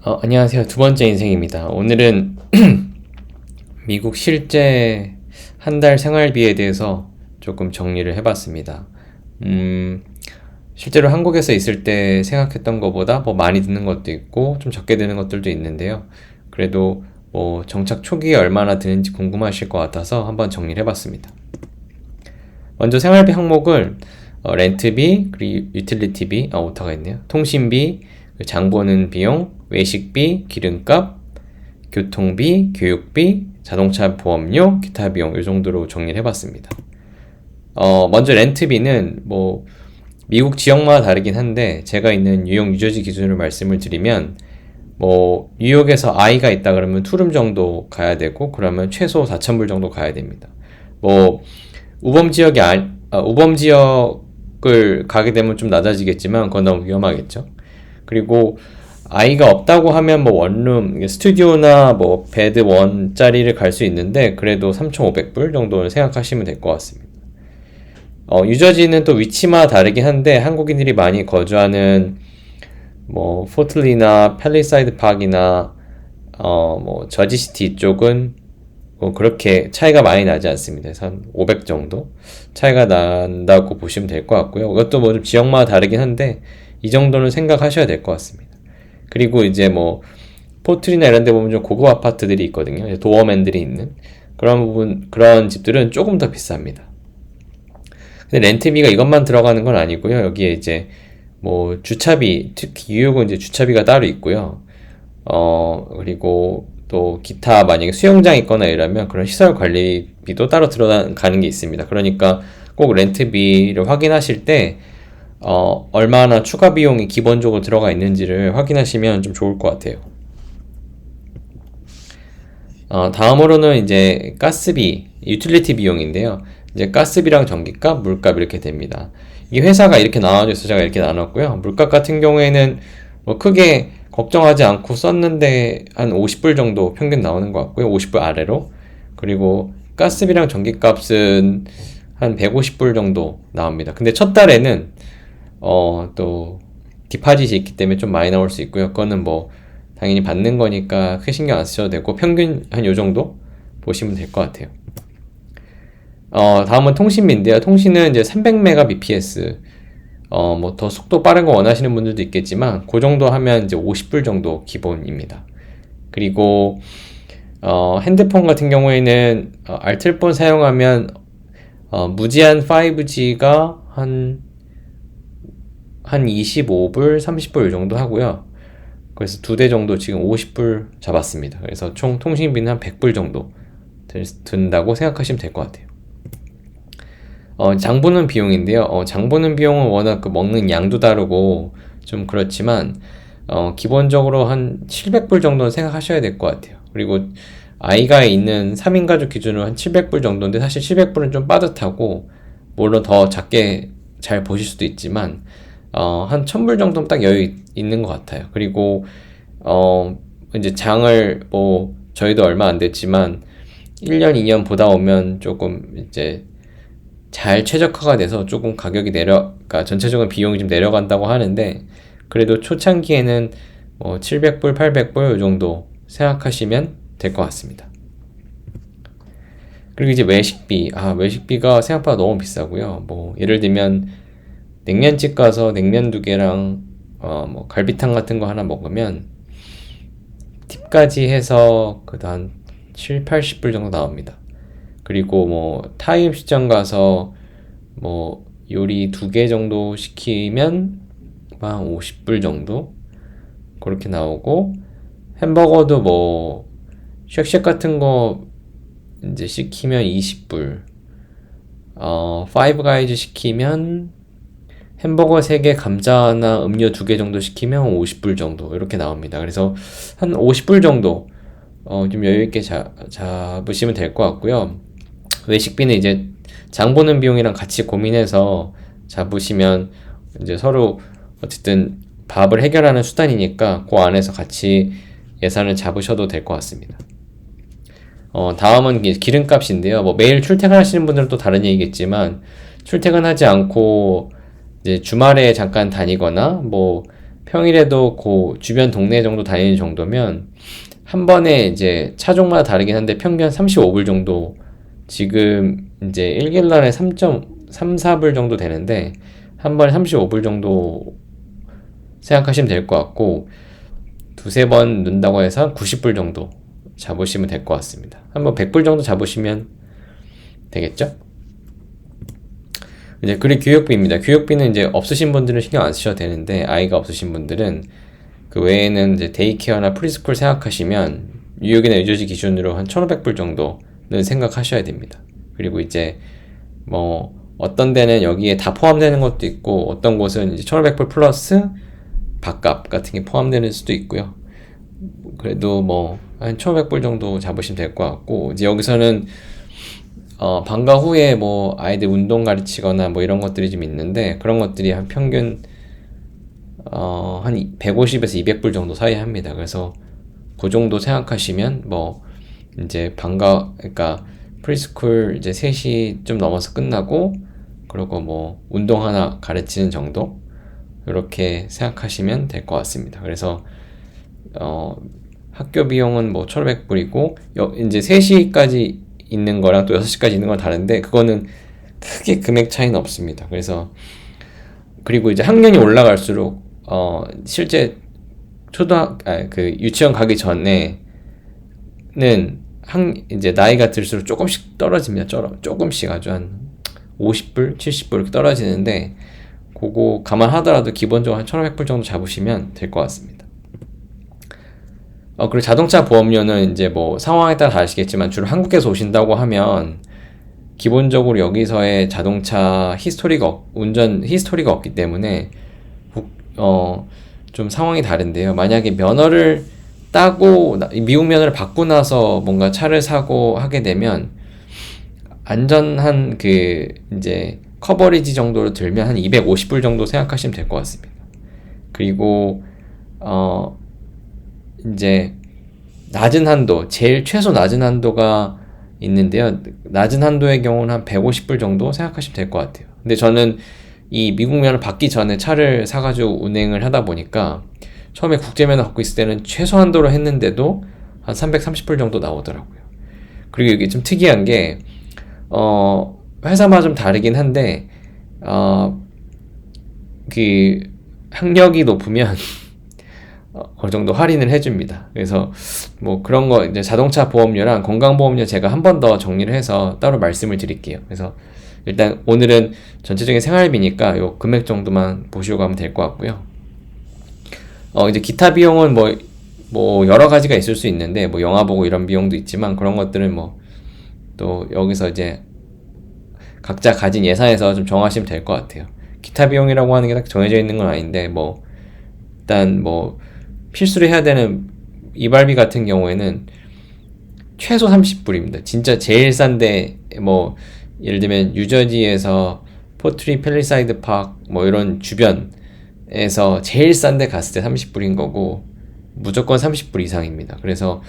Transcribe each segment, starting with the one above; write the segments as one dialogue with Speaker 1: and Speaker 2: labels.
Speaker 1: 안녕하세요. 두 번째 인생입니다. 오늘은 미국 실제 한 달 생활비에 대해서 조금 정리를 해봤습니다. 실제로 한국에서 있을 때 생각했던 것보다 뭐 많이 드는 것도 있고 좀 적게 드는 것들도 있는데요. 그래도 뭐 정착 초기에 얼마나 드는지 궁금하실 것 같아서 한번 정리를 해봤습니다. 먼저 생활비 항목을 렌트비, 그리고 유틸리티비, 오타가 있네요. 통신비, 장 보는 비용, 외식비, 기름값, 교통비, 교육비, 자동차 보험료, 기타 비용 이 정도로 정리를 해봤습니다. 먼저 렌트비는 뭐 미국 지역마다 다르긴 한데 제가 있는 뉴욕 뉴저지 기준으로 말씀을 드리면 뭐 뉴욕에서 아이가 있다 그러면 투룸 정도 가야 되고 그러면 최소 4,000불 정도 가야 됩니다. 뭐 우범 지역이 우범 지역을 가게 되면 좀 낮아지겠지만 그건 너무 위험하겠죠. 그리고 아이가 없다고 하면 뭐 원룸, 스튜디오나 뭐 베드 원짜리를 갈 수 있는데 그래도 3,500불 정도를 생각하시면 될 것 같습니다. 뉴저지는 또 위치마다 다르긴 한데 한국인들이 많이 거주하는 뭐 포틀리나 팰리사이드 파크나 뭐 저지시티 쪽은 뭐 그렇게 차이가 많이 나지 않습니다. 그래서 한 500 정도 차이가 난다고 보시면 될 것 같고요. 이것도 뭐 좀 지역마다 다르긴 한데 이 정도는 생각하셔야 될 것 같습니다. 그리고 이제 뭐 포트리나 이런 데 보면 좀 고급 아파트들이 있거든요. 도어맨들이 있는 그런 집들은 조금 더 비쌉니다. 근데 렌트비가 이것만 들어가는 건 아니고요. 여기에 이제 뭐 주차비, 특히 뉴욕은 이제 주차비가 따로 있고요. 그리고 또 기타 만약에 수영장 있거나 이러면 그런 시설 관리비도 따로 들어가는 게 있습니다. 그러니까 꼭 렌트비를 확인하실 때 얼마나 추가 비용이 기본적으로 들어가 있는지를 확인하시면 좀 좋을 것 같아요. 다음으로는 이제 가스비, 유틸리티 비용인데요. 이제 가스비랑 전기값, 물값 이렇게 됩니다. 이 회사가 이렇게 나눠져 있어서 제가 이렇게 나눴고요. 물값 같은 경우에는 뭐 크게 걱정하지 않고 썼는데 한 50불 정도 평균 나오는 것 같고요. 50불 아래로. 그리고 가스비랑 전기값은 한 150불 정도 나옵니다. 근데 첫 달에는 또 디파짓이 있기 때문에 좀 많이 나올 수 있고요. 그거는 뭐 당연히 받는 거니까 크게 신경 안 쓰셔도 되고 평균 한 요 정도 보시면 될 것 같아요. 다음은 통신비인데요. 통신은 이제 300Mbps 뭐 더 속도 빠른 거 원하시는 분들도 있겠지만 그 정도 하면 이제 50불 정도 기본입니다. 그리고 핸드폰 같은 경우에는 알뜰폰 사용하면 무제한 5G가 한 25불, 30불 이 정도 하고요. 그래서 두 대 정도 지금 50불 잡았습니다. 그래서 총 통신비는 한 100불 정도 든다고 생각하시면 될 것 같아요. 장 보는 비용인데요. 장 보는 비용은 워낙 그 먹는 양도 다르고 좀 그렇지만 기본적으로 한 700불 정도는 생각하셔야 될 것 같아요. 그리고 아이가 있는 3인 가족 기준으로 한 700불 정도인데 사실 700불은 좀 빠듯하고 물론 더 작게 잘 보실 수도 있지만 한 1000불 정도는 딱 여유 있는 것 같아요. 그리고 이제 장을 뭐 저희도 얼마 안 됐지만 1년, 2년 보다 오면 조금 이제 잘 최적화가 돼서 조금 가격이 그러니까 전체적인 비용이 좀 내려간다고 하는데 그래도 초창기에는 뭐 700불, 800불 이 정도 생각하시면 될 것 같습니다. 그리고 이제 외식비, 외식비가 생각보다 너무 비싸고요. 뭐 예를 들면 냉면집 가서 냉면 2개랑 뭐 갈비탕 같은 거 하나 먹으면 팁까지 해서 한 7, 80불 정도 나옵니다. 그리고 뭐 타이 음식점 가서 뭐 요리 2개 정도 시키면 한 50불 정도 그렇게 나오고 햄버거도 뭐 쉑쉑 같은 거 이제 시키면 20불 파이브 가이즈 시키면 햄버거 3개, 감자 하나, 음료 2개 정도 시키면 50불 정도 이렇게 나옵니다. 그래서 한 50불 정도 좀 여유있게 잡으시면 될 것 같고요. 외식비는 이제 장 보는 비용이랑 같이 고민해서 잡으시면 이제 서로 어쨌든 밥을 해결하는 수단이니까 그 안에서 같이 예산을 잡으셔도 될 것 같습니다. 다음은 기름값인데요. 뭐 매일 출퇴근하시는 분들은 또 다른 얘기겠지만 출퇴근하지 않고 이제 주말에 잠깐 다니거나 뭐 평일에도 그 주변 동네 정도 다니는 정도면 한 번에 이제 차종마다 다르긴 한데 평균 35불 정도, 지금 이제 1갤런에 3.34불 정도 되는데 한 번에 35불 정도 생각하시면 될 것 같고, 두세 번 넣는다고 해서 90불 정도 잡으시면 될 것 같습니다. 한번 100불 정도 잡으시면 되겠죠? 이제 그리고 교육비입니다. 교육비는 이제 없으신 분들은 신경 안 쓰셔도 되는데, 아이가 없으신 분들은 그 외에는 이제 데이케어나 프리스쿨 생각하시면 뉴욕이나 뉴저지 기준으로 한 1,500불 정도는 생각하셔야 됩니다. 그리고 이제 뭐 어떤 데는 여기에 다 포함되는 것도 있고, 어떤 곳은 이제 1,500불 플러스 밥값 같은 게 포함되는 수도 있고요. 그래도 뭐 한 1,500불 정도 잡으시면 될 것 같고, 이제 여기서는 방과 후에 뭐 아이들 운동 가르치거나 뭐 이런 것들이 좀 있는데, 그런 것들이 한 평균 한 150에서 200불 정도 사이 합니다. 그래서 그 정도 생각하시면 뭐 이제 그러니까 프리스쿨 이제 3시 좀 넘어서 끝나고, 그리고 뭐 운동 하나 가르치는 정도, 이렇게 생각하시면 될 것 같습니다. 그래서 학교 비용은 뭐 1,500불이고, 이제 3시까지 있는 거랑 또 6시까지 있는 건 다른데, 그거는 크게 금액 차이는 없습니다. 그래서 그리고 이제 학년이 올라갈수록 실제 그 유치원 가기 전에는 이제 나이가 들수록 조금씩 떨어집니다. 조금씩 아주 한 50불, 70불 이렇게 떨어지는데, 그거 감안하더라도 기본적으로 한 1,500불 정도 잡으시면 될 것 같습니다. 그리고 자동차 보험료는 이제 뭐 상황에 따라 다르시겠지만, 주로 한국에서 오신다고 하면 기본적으로 여기서의 자동차 운전 히스토리가 없기 때문에 좀 상황이 다른데요. 만약에 면허를 따고 미국 면허를 받고 나서 뭔가 차를 사고 하게 되면, 안전한 그 이제 커버리지 정도로 들면 한 250불 정도 생각하시면 될 것 같습니다. 그리고 이제 낮은 한도, 제일 최소 낮은 한도가 있는데요. 낮은 한도의 경우는 한 150불 정도 생각하시면 될 것 같아요. 근데 저는 이 미국 면허 받기 전에 차를 사가지고 운행을 하다 보니까, 처음에 국제면허 갖고 있을 때는 최소 한도로 했는데도 한 330불 정도 나오더라고요. 그리고 이게 좀 특이한 게 회사마다 좀 다르긴 한데, 그 학력이 높으면 어느 정도 할인을 해줍니다. 그래서 뭐 그런 거, 이제 자동차 보험료랑 건강보험료 제가 한 번 더 정리를 해서 따로 말씀을 드릴게요. 그래서 일단 오늘은 전체적인 생활비니까 요 금액 정도만 보시고 가면 될 것 같고요. 이제 기타 비용은 뭐 여러 가지가 있을 수 있는데, 뭐 영화 보고 이런 비용도 있지만, 그런 것들은 뭐 또 여기서 이제 각자 가진 예산에서 좀 정하시면 될 것 같아요. 기타 비용이라고 하는 게 딱 정해져 있는 건 아닌데, 뭐 일단 뭐 필수로 해야 되는 이발비 같은 경우에는 최소 30불입니다. 진짜 제일 싼데, 뭐 예를 들면 뉴저지에서 포트리 팰리사이드 파크 뭐 이런 주변에서 제일 싼데 갔을 때 30불인 거고, 무조건 30불 이상입니다. 그래서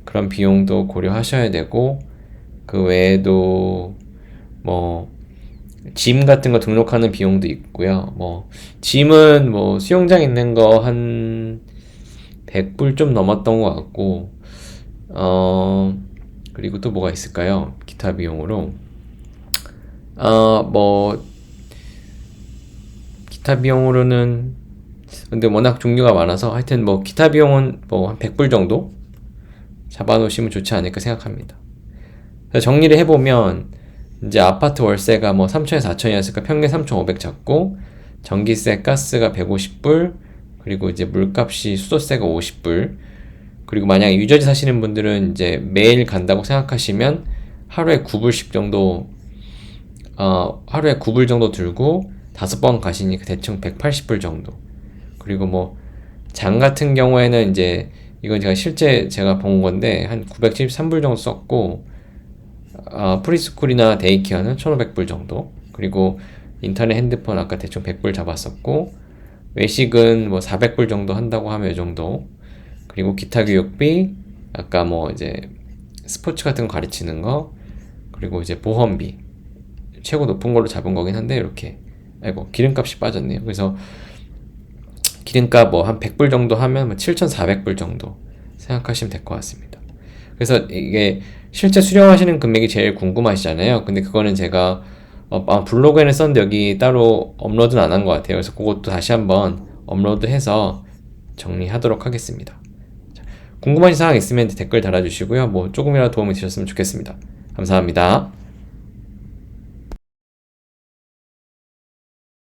Speaker 1: 그런 비용도 고려하셔야 되고, 그 외에도 뭐 짐 같은 거 등록하는 비용도 있고요. 뭐 짐은 뭐 수영장 있는 거 한 100불 좀 넘었던 것 같고, 그리고 또 뭐가 있을까요? 기타 비용으로 뭐 기타 비용으로는, 근데 워낙 종류가 많아서 하여튼 뭐 기타 비용은 뭐 한 100불 정도 잡아놓으시면 좋지 않을까 생각합니다. 그래서 정리를 해보면, 이제 아파트 월세가 뭐 3천에서 4천이었으니까 평균 3,500 잡고, 전기세, 가스가 150불, 그리고 이제 물값이 수도세가 50불, 그리고 만약에 유저지 사시는 분들은 이제 매일 간다고 생각하시면 하루에 9불씩 정도, 하루에 9불 정도 들고 5번 가시니까 대충 180불 정도. 그리고 뭐 장 같은 경우에는 이제 이건 제가 본 건데 한 973불 정도 썼고, 프리스쿨이나 데이케어는 1,500불 정도, 그리고 인터넷, 핸드폰 아까 대충 100불 잡았었고, 외식은 뭐 400불 정도 한다고 하면 이 정도, 그리고 기타 교육비, 아까 뭐 이제 스포츠 같은 거 가르치는 거, 그리고 이제 보험비 최고 높은 걸로 잡은 거긴 한데, 이렇게 기름값이 빠졌네요. 그래서 기름값 뭐 한 100불 정도 하면 뭐 7,400불 정도 생각하시면 될 것 같습니다. 그래서 이게 실제 수령하시는 금액이 제일 궁금하시잖아요. 근데 그거는 제가 블로그에는 썼는데 여기 따로 업로드는 안 한 것 같아요. 그래서 그것도 다시 한번 업로드해서 정리하도록 하겠습니다. 자, 궁금하신 사항 있으면 댓글 달아주시고요. 뭐 조금이라도 도움이 되셨으면 좋겠습니다. 감사합니다.